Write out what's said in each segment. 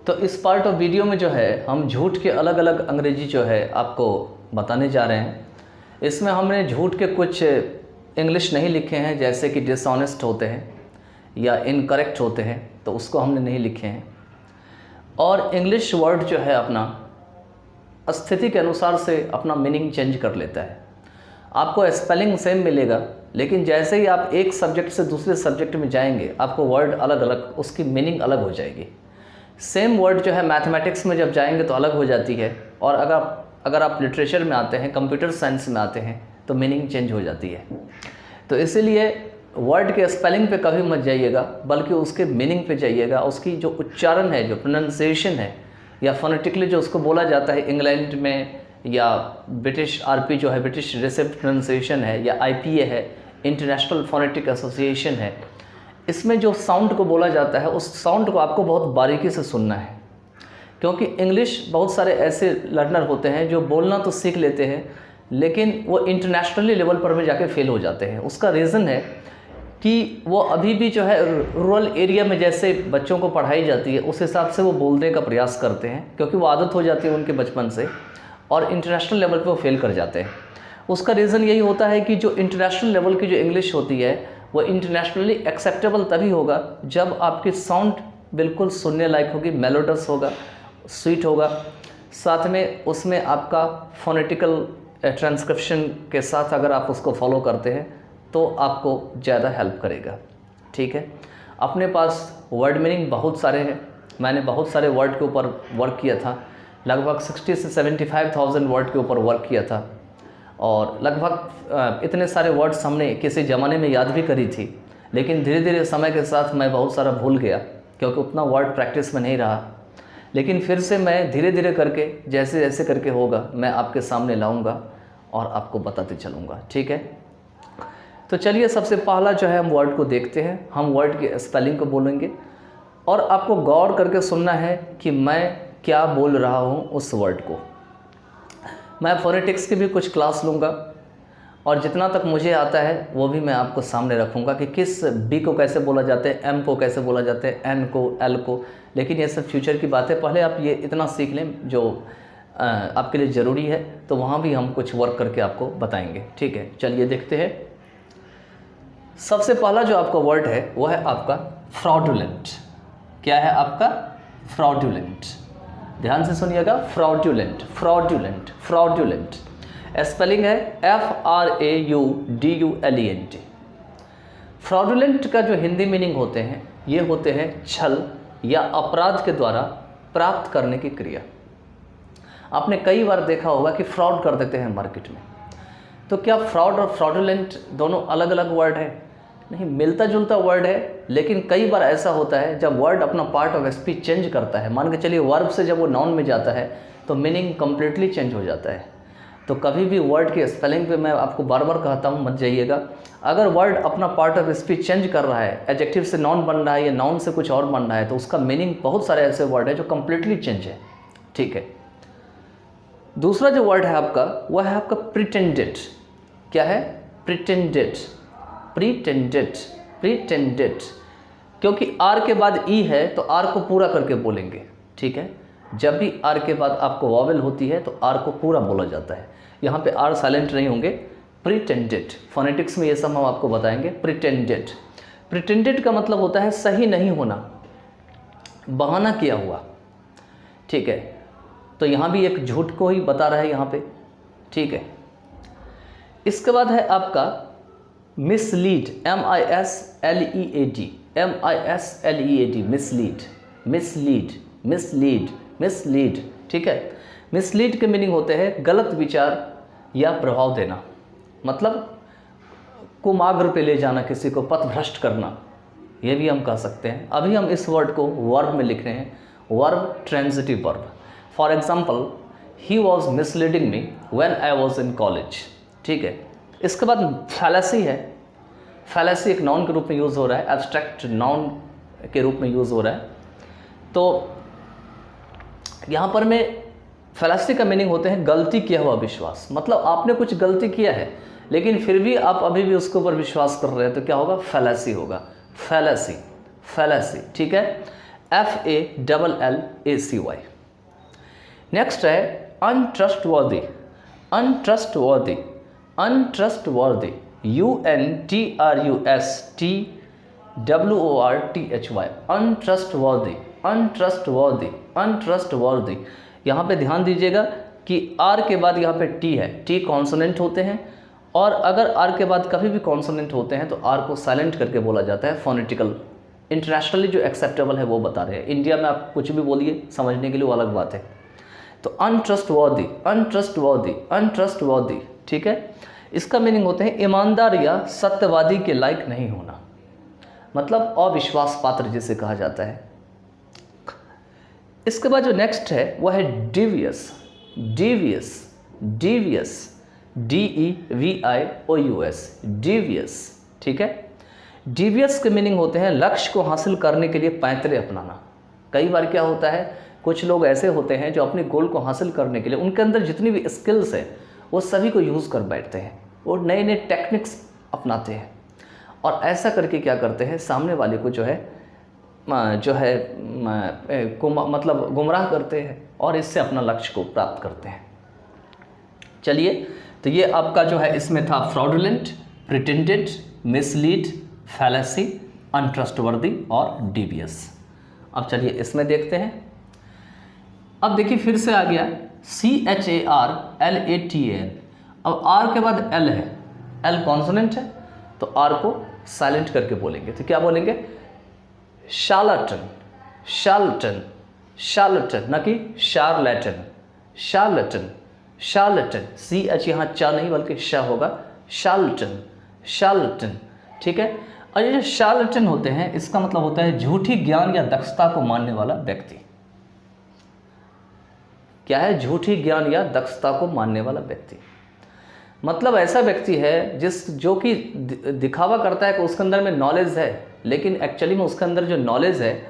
तो इस part of video में जो है हम झूठ के अलग अलग अंग्रेजी जो है आपको बताने जा रहे हैं। इसमें हमने झूठ के कुछ इंग्लिश नहीं लिखे हैं, जैसे कि डिसऑनेस्ट होते हैं या इनकरेक्ट होते हैं, तो उसको हमने नहीं लिखे हैं। और इंग्लिश वर्ड जो है अपना स्थिति के अनुसार से अपना मीनिंग चेंज कर लेता है। आपको स्पेलिंग सेम मिलेगा, लेकिन जैसे ही आप एक सब्जेक्ट से दूसरे सब्जेक्ट में जाएंगे आपको वर्ड अलग अलग, उसकी मीनिंग अलग हो जाएगी। सेम वर्ड जो है मैथमेटिक्स में जब जाएंगे तो अलग हो जाती है, और अगर आप लिटरेचर में आते हैं, कंप्यूटर साइंस में आते हैं, तो मीनिंग चेंज हो जाती है। तो इसीलिए वर्ड के स्पेलिंग पे कभी मत जाइएगा, बल्कि उसके मीनिंग पे जाइएगा। उसकी जो उच्चारण है, जो प्रोनाउंसिएशन है, या फोनेटिकली जो उसको बोला जाता है इंग्लैंड में, या ब्रिटिश आरपी जो है ब्रिटिश रिसिप्ट प्रोनाउंसिएशन है, या आईपीए है, इंटरनेशनल फोनेटिक एसोसिएशन है, इसमें जो साउंड को बोला जाता है उस साउंड को आपको बहुत बारीकी से सुनना है। क्योंकि इंग्लिश बहुत सारे ऐसे लर्नर होते हैं जो बोलना तो सीख लेते हैं, लेकिन वो इंटरनेशनली लेवल पर में जाके फेल हो जाते हैं। उसका रीज़न है कि वो अभी भी जो है रूरल एरिया में जैसे बच्चों को पढ़ाई जाती है उस हिसाब से वो बोलने का प्रयास करते हैं, क्योंकि वो आदत हो जाती है उनके बचपन से, और इंटरनेशनल लेवल पे वो फेल कर जाते हैं। उसका रीज़न यही होता है कि जो इंटरनेशनल लेवल की जो इंग्लिश होती है वो इंटरनेशनली एक्सेप्टेबल तभी होगा जब आपकी साउंड बिल्कुल सुनने लायक होगी, मेलोडस होगा, स्वीट होगा, साथ में उसमें आपका फोनेटिकल ट्रांसक्रिप्शन के साथ अगर आप उसको फॉलो करते हैं तो आपको ज़्यादा हेल्प करेगा। ठीक है, अपने पास वर्ड मीनिंग बहुत सारे हैं। मैंने बहुत सारे वर्ड के ऊपर वर्क किया था, लगभग 60 से 75,000 वर्ड के ऊपर वर्क किया था, और लगभग इतने सारे वर्ड्स हमने किसी ज़माने में याद भी करी थी, लेकिन धीरे धीरे समय के साथ मैं बहुत सारा भूल गया, क्योंकि उतना वर्ड प्रैक्टिस में नहीं रहा। लेकिन फिर से मैं धीरे धीरे करके, जैसे जैसे करके होगा, मैं आपके सामने लाऊंगा और आपको बताते चलूँगा। ठीक है, तो चलिए सबसे पहला जो है हम वर्ड को देखते हैं। हम वर्ड के स्पेलिंग को बोलेंगे और आपको गौर करके सुनना है कि मैं क्या बोल रहा हूँ उस वर्ड को। मैं फोनेटिक्स की भी कुछ क्लास लूँगा, और जितना तक मुझे आता है वो भी मैं आपको सामने रखूँगा कि किस बी को कैसे बोला जाता है, एम को कैसे बोला जाता है, एन को, एल को। लेकिन ये सब फ्यूचर की बात है, पहले आप ये इतना सीख लें जो आपके लिए ज़रूरी है, तो वहाँ भी हम कुछ वर्क करके आपको बताएंगे। ठीक है, चलिए देखते हैं। सबसे पहला जो आपका वर्ड है वो है आपका फ्रॉडुलेंट। क्या है आपका? फ्रॉडुलेंट। ध्यान से सुनिएगा, फ्रॉडुलेंट, फ्रॉडुलेंट, फ्रॉडुलेंट। स्पेलिंग है FRAUDULENT। फ्रॉडुलेंट का जो हिंदी मीनिंग होते हैं, ये होते हैं छल या अपराध के द्वारा प्राप्त करने की क्रिया। आपने कई बार देखा होगा कि फ्रॉड कर देते हैं मार्केट में। तो क्या फ्रॉड और फ्रॉडुलेंट दोनों अलग अलग वर्ड है? नहीं, मिलता जुलता वर्ड है, लेकिन कई बार ऐसा होता है जब वर्ड अपना पार्ट ऑफ स्पीच चेंज करता है। मान के चलिए वर्ब से जब वो नाउन में जाता है तो मीनिंग कम्प्लीटली चेंज हो जाता है। तो कभी भी वर्ड के स्पेलिंग पे मैं आपको बार बार कहता हूँ, मत जाइएगा। अगर वर्ड अपना पार्ट ऑफ स्पीच चेंज कर रहा है, एडजेक्टिव से नाउन बन रहा है या नाउन से कुछ और बन रहा है, तो उसका मीनिंग, बहुत सारे ऐसे वर्ड है जो कम्प्लीटली चेंज है। ठीक है, दूसरा जो वर्ड है आपका वह है आपका प्रिटेंडेड। क्या है? Pretended, pretended, pretended. क्योंकि आर के बाद ई है तो आर को पूरा करके बोलेंगे। ठीक है, जब भी आर के बाद आपको वॉवेल होती है तो आर को पूरा बोला जाता है। यहाँ पे आर साइलेंट नहीं होंगे। प्रिटेंडेड, फोनेटिक्स में ये सब हम आपको बताएंगे। प्रिटेंडेड, प्रिटेंडेड का मतलब होता है सही नहीं होना, बहाना किया हुआ। ठीक है, तो यहाँ भी एक झूठ को ही बता रहा है यहाँ पे। ठीक है, इसके बाद है आपका mislead, MISLEAD, MISLEAD, mislead, mislead, mislead, mislead. ठीक है, मिसलीड के मीनिंग होते हैं गलत विचार या प्रभाव देना, मतलब कुमार्ग पे ले जाना, किसी को पथ भ्रष्ट करना, ये भी हम कह सकते हैं। अभी हम इस वर्ड को वर्ब में लिख रहे हैं, verb, transitive verb. For example, he was misleading me when I was in college. ठीक है, इसके बाद फैलेसी है। फैलेसी एक नाउन के रूप में यूज़ हो रहा है, एब्स्ट्रैक्ट नाउन के रूप में यूज़ हो रहा है। तो यहाँ पर में फैलेसी का मीनिंग होते हैं गलती किया हुआ विश्वास। मतलब आपने कुछ गलती किया है लेकिन फिर भी आप अभी भी उसके ऊपर विश्वास कर रहे हैं, तो क्या होगा? फैलेसी होगा। Fallacy, fallacy. ठीक है, FALLACY। नेक्स्ट है अनट्रस्टवर्दी, अनट्रस्टवर्दी, अनट्रस्टवर्दी, UNTRUSTWORTHY, अनट्रस्टवर्दी, अनट्रस्टवर्दी, अनट्रस्टवर्दी। यहाँ पे ध्यान दीजिएगा कि आर के बाद यहाँ पे टी है, टी कॉन्सोनेंट होते हैं, और अगर आर के बाद कभी भी कॉन्सोनेंट होते हैं तो आर को साइलेंट करके बोला जाता है फोनेटिकल। इंटरनेशनली जो एक्सेप्टेबल है वो बता रहे हैं, इंडिया में आप कुछ भी बोलिए समझने के लिए वो अलग बात है। तो अनट्रस्टवर्दी, अनट्रस्टवर्दी, अनट्रस्टवर्दी, ठीक है। इसका मीनिंग होते हैं ईमानदार या सत्यवादी के लायक नहीं होना, मतलब अविश्वास पात्र जिसे कहा जाता है। इसके बाद जो नेक्स्ट है वह है devious, devious, devious, DEVIOUS, devious, ठीक है। डिवियस के मीनिंग होते हैं लक्ष्य को हासिल करने के लिए पैंतरे अपनाना। कई बार क्या होता है, कुछ लोग ऐसे होते हैं जो अपने गोल को हासिल करने के लिए उनके अंदर जितनी भी स्किल्स है वो सभी को यूज़ कर बैठते हैं और नए नए टेक्निक्स अपनाते हैं, और ऐसा करके क्या करते हैं, सामने वाले को जो है मतलब गुमराह करते हैं और इससे अपना लक्ष्य को प्राप्त करते हैं। चलिए, तो ये आपका जो है इसमें था फ्रॉडुलेंट, प्रिटेंडेड, मिसलीड, फैलेसी, अनट्रस्टवर्दी और डिवियस। अब चलिए इसमें देखते हैं। अब देखिए फिर से आ गया CHARLATAN। अब आर के बाद एल है, एल कॉन्सोनेंट है तो आर को साइलेंट करके बोलेंगे, तो क्या बोलेंगे, शार्लटन, शार्लटन, शार्लटन, न कि शार्लैटन, शार्लटन, शार्लटन। CH यहाँ चा नहीं बल्कि शा होगा, शार्लटन, शार्लटन, ठीक है। और ये जो शार्लटन होते हैं इसका मतलब होता है झूठी ज्ञान या दक्षता को मानने वाला व्यक्ति। क्या है, झूठी ज्ञान या दक्षता को मानने वाला व्यक्ति, मतलब ऐसा व्यक्ति है जो कि दिखावा करता है कि उसके अंदर में नॉलेज है, लेकिन एक्चुअली में उसके अंदर जो नॉलेज है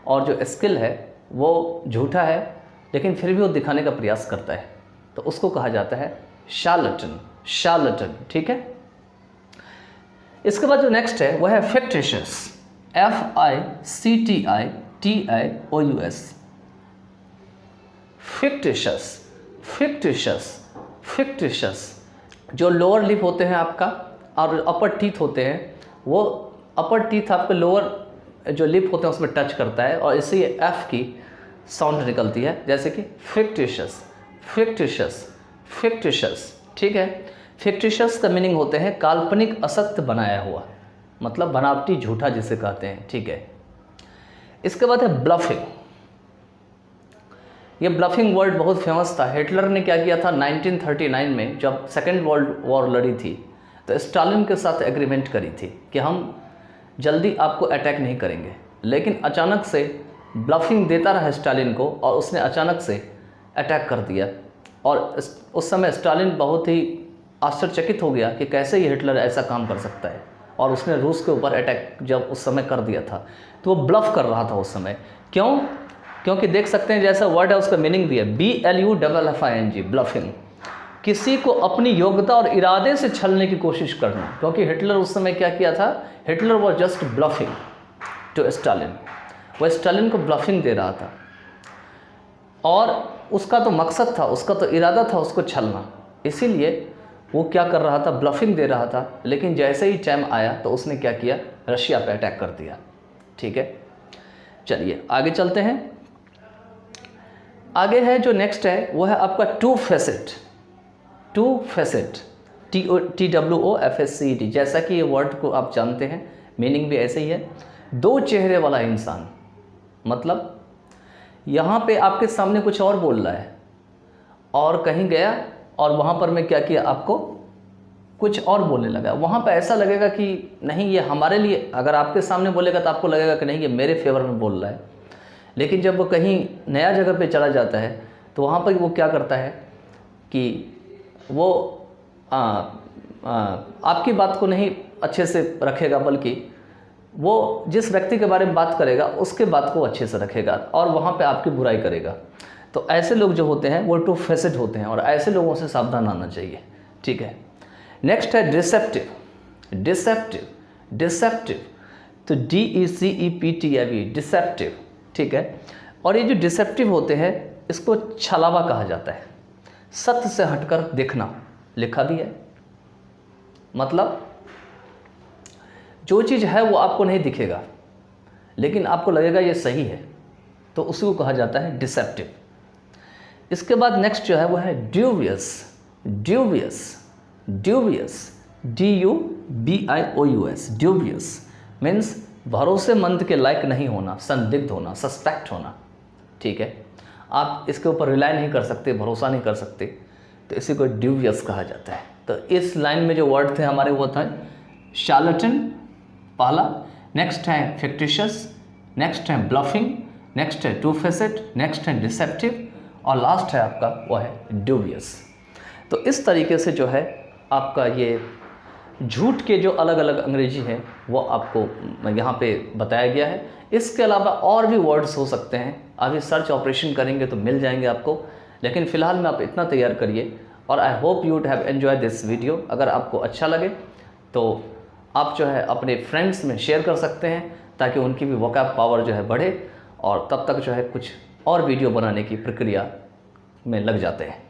और जो स्किल है वो झूठा है, लेकिन फिर भी वो दिखाने का प्रयास करता है, तो उसको कहा जाता है शार्लटन, शार्लटन, ठीक है। इसके बाद जो नेक्स्ट है वह है fictitious, FICTITIOUS, fictitious, fictitious, fictitious. जो लोअर लिप होते हैं आपका और अपर टीथ होते हैं, वो अपर टीथ आपके लोअर जो लिप होते हैं उसमें टच करता है और इससे ये एफ की साउंड निकलती है, जैसे कि फिक्टिशियस, फिक्टिशियस, फिक्टिशियस, ठीक है। फिक्टिशियस का मीनिंग होते हैं काल्पनिक, असत्य, बनाया हुआ, मतलब बनावटी, झूठा जिसे कहते हैं, ठीक है। इसके बाद है ब्लफिंग। ये ब्लफिंग वर्ड बहुत फेमस था। हिटलर ने क्या किया था 1939 में, जब सेकेंड वर्ल्ड वॉर लड़ी थी, तो स्टालिन के साथ एग्रीमेंट करी थी कि हम जल्दी आपको अटैक नहीं करेंगे, लेकिन अचानक से ब्लफिंग देता रहा स्टालिन को और उसने अचानक से अटैक कर दिया। और उस समय स्टालिन बहुत ही आश्चर्यचकित हो गया कि कैसे ये हिटलर ऐसा काम कर सकता है, और उसने रूस के ऊपर अटैक जब उस समय कर दिया था, तो वो ब्लफ कर रहा था उस समय। क्यों? क्योंकि देख सकते हैं जैसा वर्ड है उसका मीनिंग भी है, BLUFFING, ब्लफिंग, किसी को अपनी योग्यता और इरादे से छलने की कोशिश करना। क्योंकि हिटलर उस समय क्या किया था, Hitler was just bluffing to Stalin, वह स्टालिन को ब्लफिंग दे रहा था, और उसका तो मकसद था, उसका तो इरादा था उसको छलना, इसीलिए वो क्या कर रहा था, ब्लफिंग दे रहा था। लेकिन जैसे ही टाइम आया तो उसने क्या किया, रशिया पे अटैक कर दिया, ठीक है। चलिए आगे चलते हैं। आगे है जो नेक्स्ट है वो है आपका two facet, two facet, TWOFACET। जैसा कि ये वर्ड को आप जानते हैं, मीनिंग भी ऐसे ही है, दो चेहरे वाला इंसान। मतलब यहाँ पे आपके सामने कुछ और बोल रहा है और कहीं गया और वहाँ पर मैं क्या किया, आपको कुछ और बोलने लगा। वहाँ पे ऐसा लगेगा कि नहीं ये हमारे लिए, अगर आपके सामने बोलेगा तो आपको लगेगा कि नहीं ये मेरे फेवर में बोल रहा है, लेकिन जब वो कहीं नया जगह पे चला जाता है तो वहाँ पर वो क्या करता है कि वो आपकी बात को नहीं अच्छे से रखेगा, बल्कि वो जिस व्यक्ति के बारे में बात करेगा उसके बात को अच्छे से रखेगा और वहाँ पे आपकी बुराई करेगा। तो ऐसे लोग जो होते हैं वो टू फेसेड होते हैं और ऐसे लोगों से सावधान आना चाहिए, ठीक है। नेक्स्ट है डिसेप्टिव, डिसेप्टिव, डिसेप्टिव, तो DECEPTIV, डिसेप्टिव, ठीक है। और ये जो डिसेप्टिव होते हैं इसको छलावा कहा जाता है, सत्य से हटकर देखना, लिखा भी है। मतलब जो चीज़ है वो आपको नहीं दिखेगा लेकिन आपको लगेगा ये सही है, तो उसी को कहा जाता है डिसेप्टिव। इसके बाद नेक्स्ट जो है वो है dubious. Dubious, dubious, DUBIOUS, dubious means भरोसेमंद के लायक नहीं होना, संदिग्ध होना, सस्पेक्ट होना, ठीक है। आप इसके ऊपर रिलाई नहीं कर सकते, भरोसा नहीं कर सकते, तो इसी को ड्यूबियस कहा जाता है। तो इस लाइन में जो वर्ड थे हमारे वो था शार्लटन पहला, नेक्स्ट है फिक्टिशियस, नेक्स्ट है ब्लफिंग, नेक्स्ट है टू फेसेड, नेक्स्ट है डिसेप्टिव और लास्ट है आपका वो है ड्यूबियस। तो इस तरीके से जो है आपका ये झूठ के जो अलग अलग अंग्रेजी हैं वो आपको यहाँ पे बताया गया है। इसके अलावा और भी वर्ड्स हो सकते हैं, अभी सर्च ऑपरेशन करेंगे तो मिल जाएंगे आपको, लेकिन फ़िलहाल में आप इतना तैयार करिए। और I hope you would have enjoy this video. अगर आपको अच्छा लगे तो आप जो है अपने फ्रेंड्स में शेयर कर सकते हैं ताकि उनकी भी वोकैब पावर जो है बढ़े, और तब तक जो है कुछ और वीडियो बनाने की प्रक्रिया में लग जाते हैं।